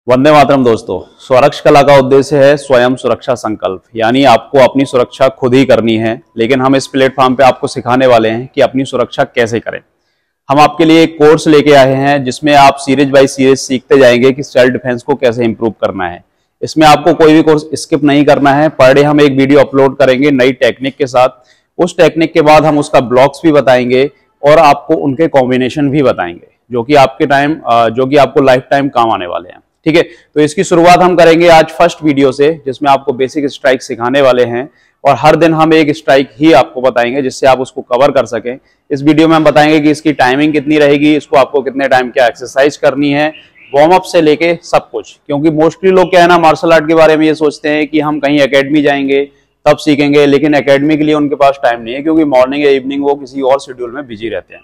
वंदे मातरम दोस्तों। स्वरक्ष कला का उद्देश्य है स्वयं सुरक्षा संकल्प, यानी आपको अपनी सुरक्षा खुद ही करनी है। लेकिन हम इस प्लेटफॉर्म पे आपको सिखाने वाले हैं कि अपनी सुरक्षा कैसे करें। हम आपके लिए एक कोर्स लेके आए हैं जिसमें आप सीरीज बाय सीरीज सीखते जाएंगे कि सेल्फ डिफेंस को कैसे इंप्रूव करना है। इसमें आपको कोई भी कोर्स स्किप नहीं करना है। पर डे हम एक वीडियो अपलोड करेंगे नई टेक्निक के साथ। उस टेक्निक के बाद हम उसका ब्लॉक्स भी बताएंगे और आपको उनके कॉम्बिनेशन भी बताएंगे जो कि आपको लाइफ टाइम काम आने वाले हैं। ठीक है, तो इसकी शुरुआत हम करेंगे आज फर्स्ट वीडियो से, जिसमें आपको बेसिक स्ट्राइक सिखाने वाले हैं और हर दिन हम एक स्ट्राइक ही आपको बताएंगे जिससे आप उसको कवर कर सकें। इस वीडियो में हम बताएंगे कि इसकी टाइमिंग कितनी रहेगी, इसको आपको कितने टाइम क्या एक्सरसाइज करनी है, वार्म अप से लेके सब कुछ। क्योंकि मोस्टली लोग क्या है ना, मार्शल आर्ट के बारे में ये सोचते हैं कि हम कहीं एकेडमी जाएंगे तब सीखेंगे, लेकिन एकेडमी के लिए उनके पास टाइम नहीं है क्योंकि मॉर्निंग या इवनिंग वो किसी और शेड्यूल में बिजी रहते हैं।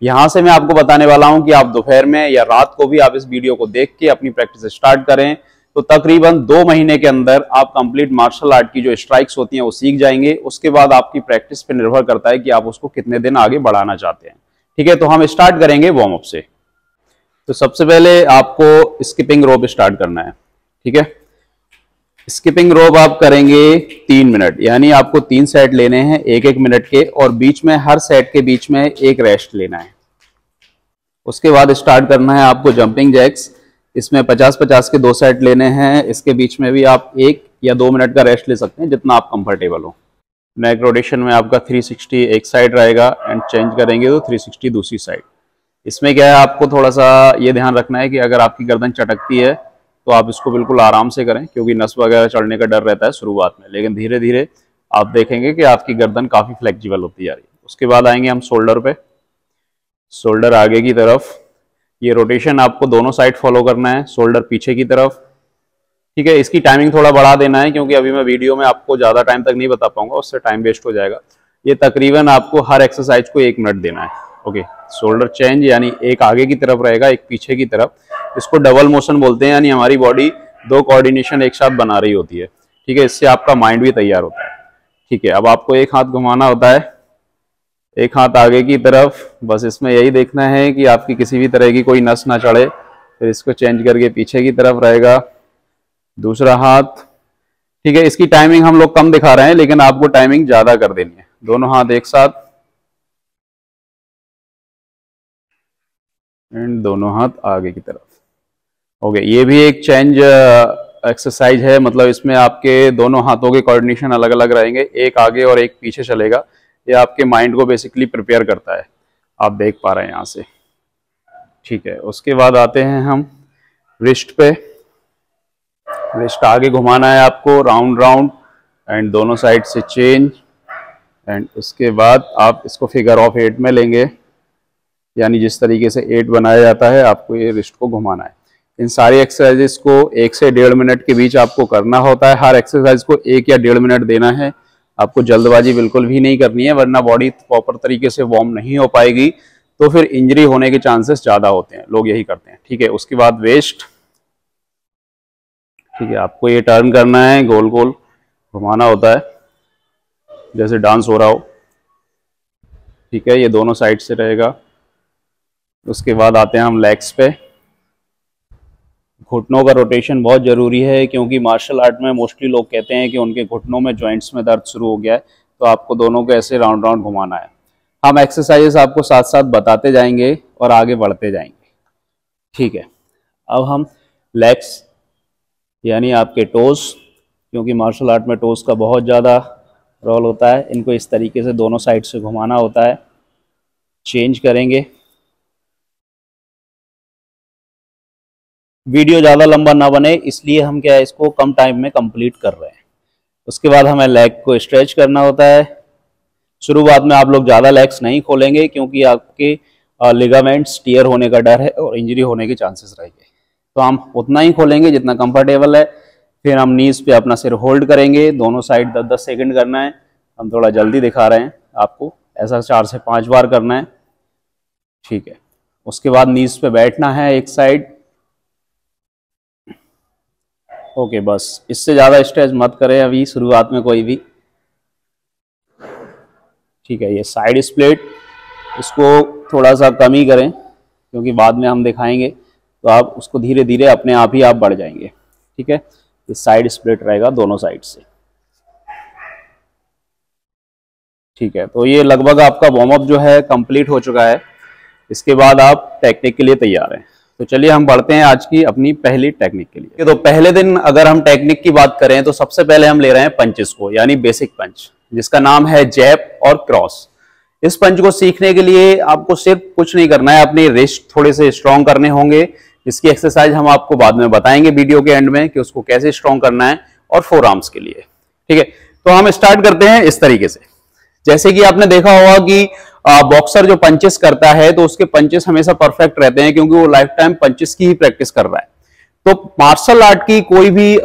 यहां से मैं आपको बताने वाला हूं कि आप दोपहर में या रात को भी आप इस वीडियो को देख के अपनी प्रैक्टिस स्टार्ट करें तो तकरीबन 2 महीने के अंदर आप कंप्लीट मार्शल आर्ट की जो स्ट्राइक्स होती हैं वो सीख जाएंगे। उसके बाद आपकी प्रैक्टिस पे निर्भर करता है कि आप उसको कितने दिन आगे बढ़ाना चाहते हैं। ठीक है, तो हम स्टार्ट करेंगे वार्म अप से। तो सबसे पहले आपको स्किपिंग रोप स्टार्ट करना है। ठीक है, स्किपिंग रोप आप करेंगे 3 मिनट, यानी आपको 3 सेट लेने हैं 1-1 मिनट के, और बीच में हर सेट के बीच में एक रेस्ट लेना है। उसके बाद स्टार्ट करना है आपको जंपिंग जैक्स। इसमें 50-50 के 2 सेट लेने हैं। इसके बीच में भी आप 1 या 2 मिनट का रेस्ट ले सकते हैं जितना आप कंफर्टेबल हो। नेक रोटेशन में आपका 360 एक साइड रहेगा एंड चेंज करेंगे तो 360 दूसरी साइड। इसमें क्या है, आपको थोड़ा सा ये ध्यान रखना है कि अगर आपकी गर्दन चटकती है तो आप इसको बिल्कुल आराम से करें, क्योंकि नस वगैरह चढ़ने का डर रहता है शुरुआत में, लेकिन धीरे धीरे आप देखेंगे कि आपकी गर्दन काफ़ी फ्लेक्सिबल होती जा रही है। उसके बाद आएंगे हम शोल्डर पे। शोल्डर आगे की तरफ, ये रोटेशन आपको दोनों साइड फॉलो करना है। शोल्डर पीछे की तरफ। ठीक है, इसकी टाइमिंग थोड़ा बढ़ा देना है क्योंकि अभी मैं वीडियो में आपको ज़्यादा टाइम तक नहीं बता पाऊंगा, उससे टाइम वेस्ट हो जाएगा। ये तकरीबन आपको हर एक्सरसाइज को 1 मिनट देना है। ओके, शोल्डर चेंज, यानी एक आगे की तरफ रहेगा एक पीछे की तरफ। इसको डबल मोशन बोलते हैं, यानी हमारी बॉडी 2 कोऑर्डिनेशन एक साथ बना रही होती है। ठीक है, इससे आपका माइंड भी तैयार होता है। ठीक है, अब आपको एक हाथ घुमाना होता है, एक हाथ आगे की तरफ। बस इसमें यही देखना है कि आपकी किसी भी तरह की कोई नस ना चढ़े। फिर इसको चेंज करके पीछे की तरफ रहेगा दूसरा हाथ। ठीक है, इसकी टाइमिंग हम लोग कम दिखा रहे हैं लेकिन आपको टाइमिंग ज्यादा कर देनी है। दोनों हाथ एक साथ एंड दोनों हाथ आगे की तरफ। ओके, ये भी एक चेंज एक्सरसाइज है, मतलब इसमें आपके दोनों हाथों के कोऑर्डिनेशन अलग अलग रहेंगे, एक आगे और एक पीछे चलेगा। ये आपके माइंड को बेसिकली प्रिपेयर करता है, आप देख पा रहे हैं यहाँ से। ठीक है, उसके बाद आते हैं हम रिस्ट पे। रिस्ट आगे घुमाना है आपको राउंड राउंड एंड दोनों साइड से चेंज। एंड उसके बाद आप इसको फिगर ऑफ 8 में लेंगे, यानी जिस तरीके से 8 बनाया जाता है आपको ये रिस्ट को घुमाना है। इन सारी एक्सरसाइजेस को 1 से 1.5 मिनट के बीच आपको करना होता है। हर एक्सरसाइज को 1 या 1.5 मिनट देना है। आपको जल्दबाजी बिल्कुल भी नहीं करनी है, वरना बॉडी प्रॉपर तरीके से वार्म नहीं हो पाएगी तो फिर इंजरी होने के चांसेस ज़्यादा होते हैं। लोग यही करते हैं। ठीक है, उसके बाद वेस्ट। ठीक है, आपको ये टर्न करना है, गोल गोल घुमाना होता है जैसे डांस हो रहा हो। ठीक है, ये दोनों साइड से रहेगा। उसके बाद आते हैं हम लेग्स पे। घुटनों का रोटेशन बहुत ज़रूरी है क्योंकि मार्शल आर्ट में मोस्टली लोग कहते हैं कि उनके घुटनों में जॉइंट्स में दर्द शुरू हो गया है, तो आपको दोनों को ऐसे राउंड राउंड घुमाना है। हम एक्सरसाइजेस आपको साथ साथ बताते जाएंगे और आगे बढ़ते जाएंगे। ठीक है, अब हम लेग्स यानी आपके टोस, क्योंकि मार्शल आर्ट में टोस का बहुत ज़्यादा रोल होता है, इनको इस तरीके से दोनों साइड से घुमाना होता है। चेंज करेंगे। वीडियो ज़्यादा लंबा ना बने इसलिए हम क्या है, इसको कम टाइम में कंप्लीट कर रहे हैं। उसके बाद हमें लेग को स्ट्रेच करना होता है। शुरुआत में आप लोग ज़्यादा लेग्स नहीं खोलेंगे क्योंकि आपके लिगामेंट्स टियर होने का डर है और इंजरी होने के चांसेस रहेंगे, तो हम उतना ही खोलेंगे जितना कंफर्टेबल है। फिर हम नीज पे अपना सिर होल्ड करेंगे, दोनों साइड 10-10 सेकेंड करना है। हम थोड़ा जल्दी दिखा रहे हैं आपको, ऐसा 4 से 5 बार करना है। ठीक है, उसके बाद नीज पे बैठना है एक साइड। ओके, बस इससे ज़्यादा स्ट्रेच मत करें अभी शुरुआत में कोई भी। ठीक है, ये साइड स्प्लिट, इसको थोड़ा सा कम ही करें क्योंकि बाद में हम दिखाएंगे तो आप उसको धीरे धीरे अपने आप ही आप बढ़ जाएंगे। ठीक है, ये साइड स्प्लिट रहेगा दोनों साइड से। ठीक है, तो ये लगभग आपका वार्म अप जो है कंप्लीट हो चुका है। इसके बाद आप टेक्निक के लिए तैयार हैं। तो चलिए हम बढ़ते हैं आज की अपनी पहली टेक्निक के लिए। तो पहले दिन अगर हम टेक्निक की बात करें तो सबसे पहले हम ले रहे हैं पंचेस को, यानी बेसिक पंच, जिसका नाम है जैब और क्रॉस। इस पंच को सीखने के लिए आपको सिर्फ कुछ नहीं करना है, अपने रिस्ट थोड़े से स्ट्रॉन्ग करने होंगे। इसकी एक्सरसाइज हम आपको बाद में बताएंगे वीडियो के एंड में कि उसको कैसे स्ट्रॉन्ग करना है, और फोर आर्म्स के लिए। ठीक है, तो हम स्टार्ट करते हैं इस तरीके से। जैसे कि आपने देखा होगा कि बॉक्सर जो पंचेस करता है तो उसके पंचेस हमेशा परफेक्ट रहते हैं, क्योंकि वो लाइफ टाइम पंचेस की ही प्रैक्टिस कर रहा है। तो मार्शल आर्ट की कोई भी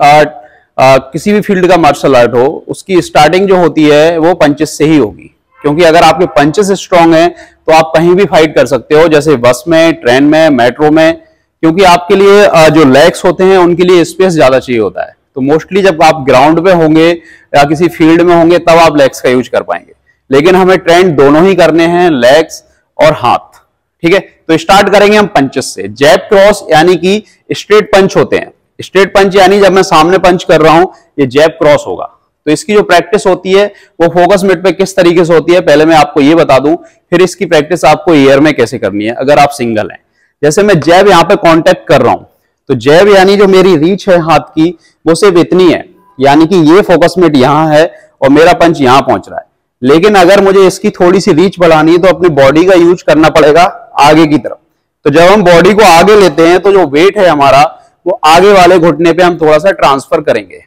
किसी भी फील्ड का मार्शल आर्ट हो, उसकी स्टार्टिंग जो होती है वो पंचेस से ही होगी। क्योंकि अगर आपके पंचेस स्ट्रांग हैं तो आप कहीं भी फाइट कर सकते हो, जैसे बस में, ट्रेन में, मेट्रो में, क्योंकि आपके लिए जो लेग्स होते हैं उनके लिए स्पेस ज्यादा चाहिए होता है। तो मोस्टली जब आप ग्राउंड पे होंगे या किसी फील्ड में होंगे तब आप लेग्स का यूज कर पाएंगे, लेकिन हमें ट्रेंड दोनों ही करने हैं, लेग्स और हाथ। ठीक है, तो स्टार्ट करेंगे हम पंचेस से। जैब क्रॉस यानी कि स्ट्रेट पंच होते हैं। स्ट्रेट पंच यानी जब मैं सामने पंच कर रहा हूं, ये जैब क्रॉस होगा। तो इसकी जो प्रैक्टिस होती है वो फोकस मिड पे किस तरीके से होती है पहले मैं आपको ये बता दूं, फिर इसकी प्रैक्टिस आपको एयर में कैसे करनी है अगर आप सिंगल हैं। जैसे मैं जैब यहां पे कांटेक्ट कर रहा हूं, तो जैब यानी जो मेरी रीच है हाथ की वो सिर्फ इतनी है, यानी कि ये फोकस मिड यहां है और मेरा पंच यहां पहुंच रहा है। लेकिन अगर मुझे इसकी थोड़ी सी रीच बढ़ानी है तो अपनी बॉडी का यूज करना पड़ेगा आगे की तरफ। तो जब हम बॉडी को आगे लेते हैं तो जो वेट है हमारा वो आगे वाले घुटने पे हम थोड़ा सा ट्रांसफर करेंगे।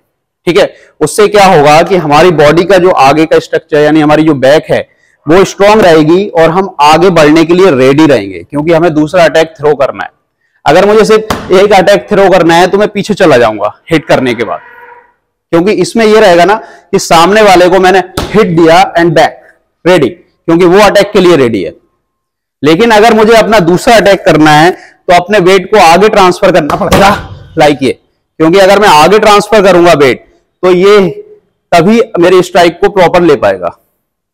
ठीक है, उससे क्या होगा कि हमारी बॉडी का जो आगे का स्ट्रक्चर यानी हमारी जो बैक है वो स्ट्रांग रहेगी और हम आगे बढ़ने के लिए रेडी रहेंगे, क्योंकि हमें दूसरा अटैक थ्रो करना है। अगर मुझे सिर्फ एक अटैक थ्रो करना है तो मैं पीछे चला जाऊंगा हिट करने के बाद, क्योंकि इसमें यह रहेगा ना कि सामने वाले को मैंने हिट दिया एंड बैक रेडी, क्योंकि वो अटैक के लिए रेडी है। लेकिन अगर मुझे अपना दूसरा अटैक करना है तो अपने वेट को आगे ट्रांसफर करना पड़ेगा, लाइक ये, क्योंकि अगर मैं आगे ट्रांसफर करूंगा वेट तो ये तभी मेरे स्ट्राइक को प्रॉपर ले पाएगा।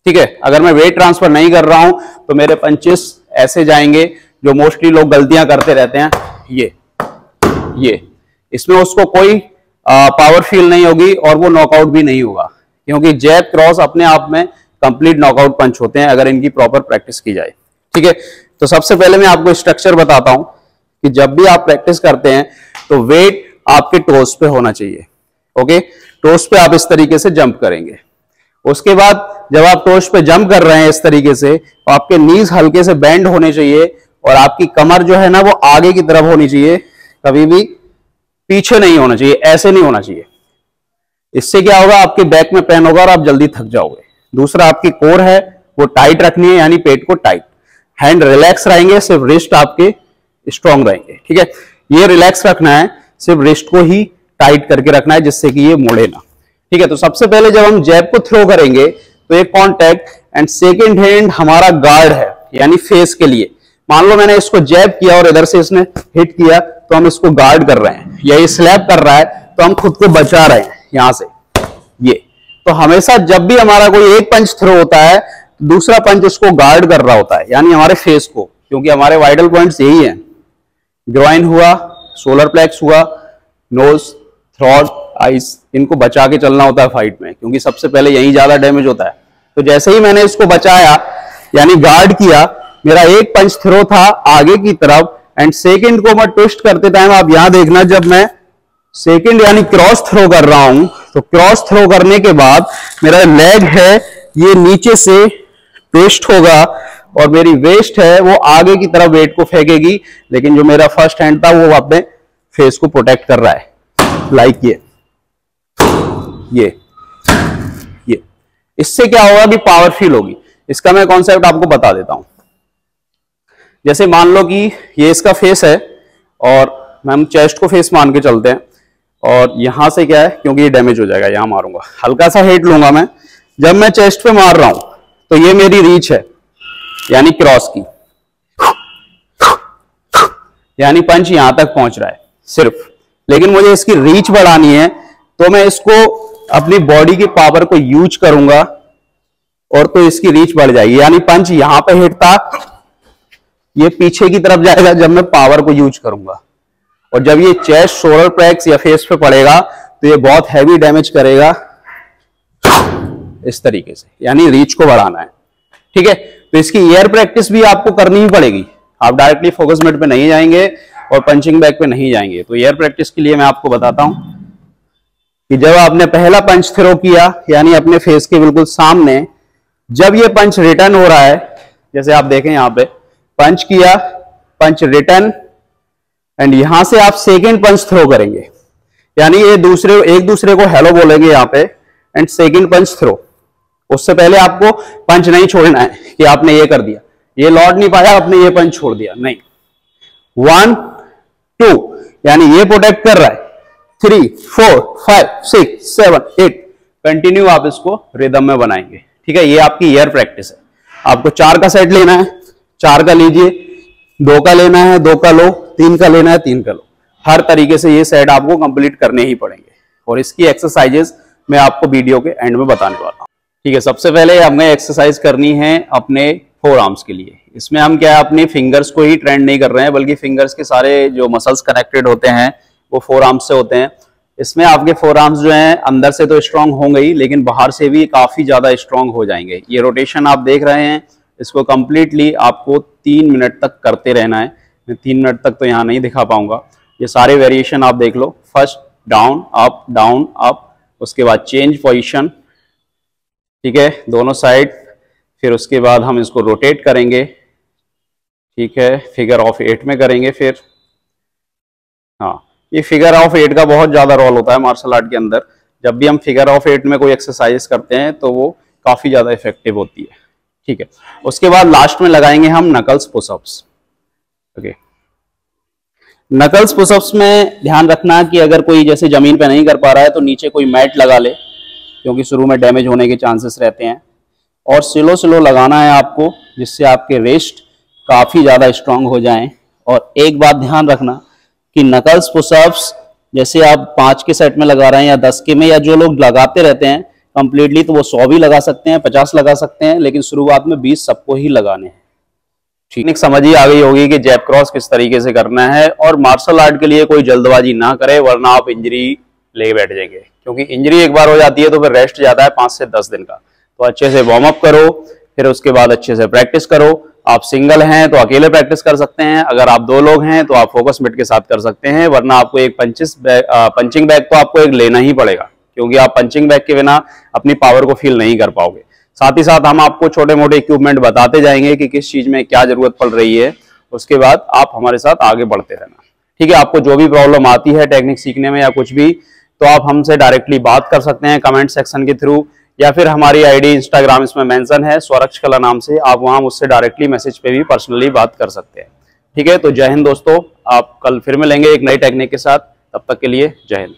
ठीक है, अगर मैं वेट ट्रांसफर नहीं कर रहा हूं तो मेरे पंचेस ऐसे जाएंगे, जो मोस्टली लोग गलतियां करते रहते हैं। ये इसमें उसको कोई पावर फील नहीं होगी और वो नॉकआउट भी नहीं होगा, क्योंकि जैब क्रॉस अपने आप में कंप्लीट नॉकआउट पंच होते हैं अगर इनकी प्रॉपर प्रैक्टिस की जाए। ठीक है, तो सबसे पहले मैं आपको स्ट्रक्चर बताता हूं कि जब भी आप प्रैक्टिस करते हैं तो वेट आपके टोस पे होना चाहिए। ओके, टोस पे आप इस तरीके से जंप करेंगे। उसके बाद जब आप टोस पे जंप कर रहे हैं इस तरीके से, तो आपके नीज हल्के से बेंड होने चाहिए और आपकी कमर जो है ना वो आगे की तरफ होनी चाहिए, कभी भी पीछे नहीं होना चाहिए, ऐसे नहीं होना चाहिए। इससे क्या होगा, आपके बैक में पेन होगा और आप जल्दी थक जाओगे। दूसरा, आपकी कोर है वो टाइट रखनी है, यानी पेट को टाइट। हैंड रिलैक्स रहेंगे, सिर्फ रिस्ट आपके स्ट्रांग रहेंगे। ठीक है, ये रिलैक्स रखना है, सिर्फ रिस्ट को ही टाइट करके रखना है जिससे कि ये मुड़े ना। ठीक है, तो सबसे पहले जब हम जैब को थ्रो करेंगे तो एक कॉन्टैक्ट एंड सेकेंड हैंड हमारा गार्ड है, यानी फेस के लिए। मान लो मैंने इसको जैब किया और इधर से इसने हिट किया तो हम इसको गार्ड कर रहे हैं, या ये स्लैप कर रहा है तो हम खुद को बचा रहे हैं यहां से। ये तो हमेशा जब भी हमारा कोई एक पंच थ्रो होता है दूसरा पंच उसको गार्ड कर रहा होता है, यानी हमारे फेस को, क्योंकि हमारे वाइटल पॉइंट्स यही हैं। ग्रॉइन हुआ, सोलर प्लेक्स हुआ, नोज, थ्रोट, आइस, इनको बचा के चलना होता है फाइट में, क्योंकि सबसे पहले यही ज्यादा डैमेज होता है। तो जैसे ही मैंने इसको बचाया यानी गार्ड किया, मेरा एक पंच थ्रो था आगे की तरफ एंड सेकंड को मैं ट्विस्ट करते टाइम आप यहां देखना, जब मैं सेकंड यानी क्रॉस थ्रो कर रहा हूं तो क्रॉस थ्रो करने के बाद मेरा लेग है ये नीचे से ट्विस्ट होगा और मेरी वेस्ट है वो आगे की तरफ वेट को फेंकेगी, लेकिन जो मेरा फर्स्ट हैंड था वो अपने फेस को प्रोटेक्ट कर रहा है, लाइक ये। इससे क्या होगा कि पावर फील होगी। इसका मैं कॉन्सेप्ट आपको बता देता हूं। जैसे मान लो कि ये इसका फेस है और हम चेस्ट को फेस मान के चलते हैं, और यहां से क्या है, क्योंकि ये डैमेज हो जाएगा, यहां मारूंगा, हल्का सा हिट लूंगा मैं। जब मैं चेस्ट पे मार रहा हूं तो ये मेरी रीच है यानी क्रॉस की, यानी पंच यहां तक पहुंच रहा है सिर्फ। लेकिन मुझे इसकी रीच बढ़ानी है तो मैं इसको अपनी बॉडी की पावर को यूज करूंगा और तो इसकी रीच बढ़ जाएगी, यानी पंच यहां पे हिट था, ये पीछे की तरफ जाएगा जब मैं पावर को यूज करूंगा। और जब ये चेस्ट, शोल्डर प्लेक्स या फेस पे पड़ेगा तो ये बहुत हैवी डैमेज करेगा इस तरीके से, यानी रीच को बढ़ाना है। ठीक है, तो इसकी एयर प्रैक्टिस भी आपको करनी ही पड़ेगी। आप डायरेक्टली फोकस मिड पे नहीं जाएंगे और पंचिंग बैग पे नहीं जाएंगे। तो एयर प्रैक्टिस के लिए मैं आपको बताता हूं कि जब आपने पहला पंच थ्रो किया, यानी अपने फेस के बिल्कुल सामने, जब ये पंच रिटर्न हो रहा है, जैसे आप देखें यहां पे पंच किया, पंच रिटर्न, एंड यहां से आप सेकेंड पंच थ्रो करेंगे, यानी ये एक दूसरे को हेलो बोलेंगे यहां पे, एंड सेकेंड पंच थ्रो। उससे पहले आपको पंच नहीं छोड़ना है कि आपने ये कर दिया, ये लौट नहीं पाया, आपने ये पंच छोड़ दिया, नहीं। 1 2, यानी ये प्रोटेक्ट कर रहा है, 3 4 5 6 7 8, कंटिन्यू आप इसको रिदम में बनाएंगे। ठीक है, ये आपकी एयर प्रैक्टिस है। आपको 4 का सेट लेना है, 4 का लीजिए, 2 का लेना है, 2 का लो, 3 का लेना है, 3 का लो। हर तरीके से ये सेट आपको कंप्लीट करने ही पड़ेंगे, और इसकी एक्सरसाइजेस मैं आपको वीडियो के एंड में बताने वाला हूं। ठीक है, सबसे पहले हमें एक्सरसाइज करनी है अपने फोर आर्म्स के लिए। इसमें हम क्या है, अपनी फिंगर्स को ही ट्रेंड नहीं कर रहे हैं, बल्कि फिंगर्स के सारे जो मसल्स कनेक्टेड होते हैं वो फोर आर्म्स से होते हैं। इसमें आपके फोर आर्म्स जो हैं अंदर से तो स्ट्रांग होंगे ही, लेकिन बाहर से भी काफी ज्यादा स्ट्रांग हो जाएंगे। ये रोटेशन आप देख रहे हैं, इसको कंप्लीटली आपको 3 मिनट तक करते रहना है। मैं 3 मिनट तक तो यहाँ नहीं दिखा पाऊंगा, ये सारे वेरिएशन आप देख लो। फर्स्ट डाउन अप, उसके बाद चेंज पोजीशन, ठीक है, दोनों साइड। फिर उसके बाद हम इसको रोटेट करेंगे, ठीक है, फिगर ऑफ 8 में करेंगे। फिर हाँ, ये फिगर ऑफ 8 का बहुत ज्यादा रोल होता है मार्शल आर्ट के अंदर। जब भी हम फिगर ऑफ 8 में कोई एक्सरसाइज करते हैं तो वो काफी ज्यादा इफेक्टिव होती है। ठीक है, उसके बाद लास्ट में लगाएंगे हम knuckles pushups. Okay, knuckles pushups में ध्यान रखना कि अगर कोई जैसे जमीन पे नहीं कर पा रहा है तो नीचे कोई मैट लगा ले, क्योंकि शुरू में डैमेज होने के चांसेस रहते हैं। और स्लो लगाना है आपको, जिससे आपके रिस्ट काफी ज्यादा स्ट्रांग हो जाएं। और एक बात ध्यान रखना कि नकल्स पुशअप्स जैसे आप 5 के सेट में लगा रहे हैं या 10 के में, या जो लोग लगाते रहते हैं कंप्लीटली, तो वो 100 भी लगा सकते हैं, 50 लगा सकते हैं, लेकिन शुरुआत में 20 सबको ही लगाने हैं। ठीक, समझ ही आ गई होगी कि जैब क्रॉस किस तरीके से करना है। और मार्शल आर्ट के लिए कोई जल्दबाजी ना करे, वरना आप इंजरी ले बैठ जाएंगे, क्योंकि इंजरी एक बार हो जाती है तो फिर रेस्ट जाता है 5 से 10 दिन का। तो अच्छे से वार्म अप करो, फिर उसके बाद अच्छे से प्रैक्टिस करो। आप सिंगल हैं तो अकेले प्रैक्टिस कर सकते हैं, अगर आप 2 लोग हैं तो आप फोकस मिट के साथ कर सकते हैं, वरना आपको एक पंचिंग बैग तो आपको एक लेना ही पड़ेगा, क्योंकि आप पंचिंग बैग के बिना अपनी पावर को फील नहीं कर पाओगे। साथ ही साथ हम आपको छोटे मोटे इक्विपमेंट बताते जाएंगे कि किस चीज में क्या जरूरत पड़ रही है। उसके बाद आप हमारे साथ आगे बढ़ते रहना। ठीक है, आपको जो भी प्रॉब्लम आती है टेक्निक सीखने में या कुछ भी, तो आप हमसे डायरेक्टली बात कर सकते हैं कमेंट सेक्शन के थ्रू, या फिर हमारी आईडी इंस्टाग्राम इसमें मेंशन है स्वरक्ष कला नाम से, आप वहां मुझसे डायरेक्टली मैसेज पे भी पर्सनली बात कर सकते हैं। ठीक है, तो जय हिंद दोस्तों, आप कल फिर मिलेंगे एक नई टेक्निक के साथ। तब तक के लिए जय हिंद।